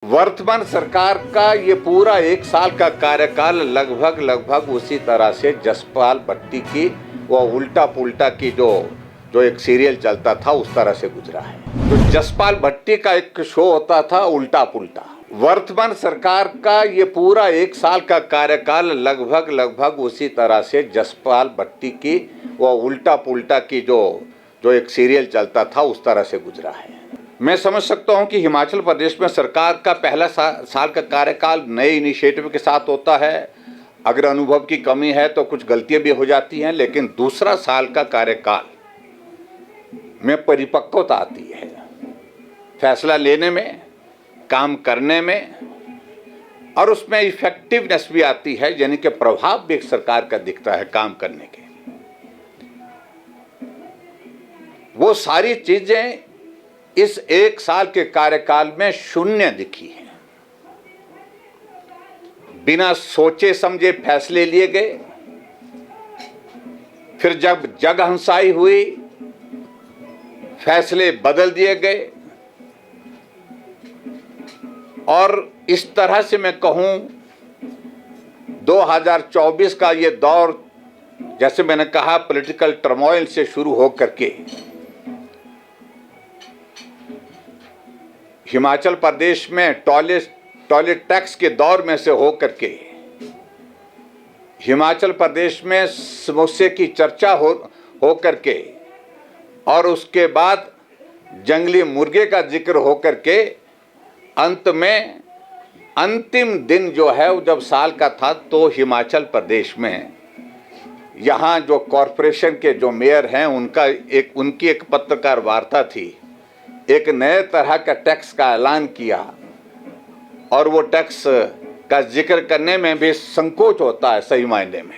वर्तमान सरकार का ये पूरा 1 साल का कार्यकाल लगभग उसी तरह से जसपाल भट्टी की वो उल्टा पुल्टा की जो एक सीरियल चलता था उस तरह से गुजरा है। तो जसपाल भट्टी का एक शो होता था उल्टा पुल्टा। वर्तमान सरकार का ये पूरा 1 साल का कार्यकाल लगभग उसी तरह से जसपाल भट्टी की वो उल्टा पुल्टा की जो एक सीरियल चलता था उस तरह से गुजरा है। मैं समझ सकता हूं कि हिमाचल प्रदेश में सरकार का पहला साल का कार्यकाल नए इनिशिएटिव के साथ होता है। अगर अनुभव की कमी है तो कुछ गलतियां भी हो जाती हैं, लेकिन दूसरा साल का कार्यकाल में परिपक्वता आती है, फैसला लेने में, काम करने में, और उसमें इफेक्टिवनेस भी आती है, यानी कि प्रभाव भी एक सरकार का दिखता है काम करने के। वो सारी चीजें इस 1 साल के कार्यकाल में शून्य दिखी है। बिना सोचे समझे फैसले लिए गए, फिर जब जगहंसाई हुई फैसले बदल दिए गए, और इस तरह से मैं कहूं 2024 का ये दौर, जैसे मैंने कहा, पॉलिटिकल टर्मोइल से शुरू होकर के हिमाचल प्रदेश में टॉयलेट टैक्स के दौर में से होकर के हिमाचल प्रदेश में समस्या की चर्चा हो करके, और उसके बाद जंगली मुर्गे का जिक्र होकर के, अंत में अंतिम दिन जो है वो जब साल का था, तो हिमाचल प्रदेश में यहाँ जो कॉरपोरेशन के जो मेयर हैं उनकी एक पत्रकार वार्ता थी। एक नए तरह का टैक्स का ऐलान किया, और वो टैक्स का जिक्र करने में भी संकोच होता है सही मायने में।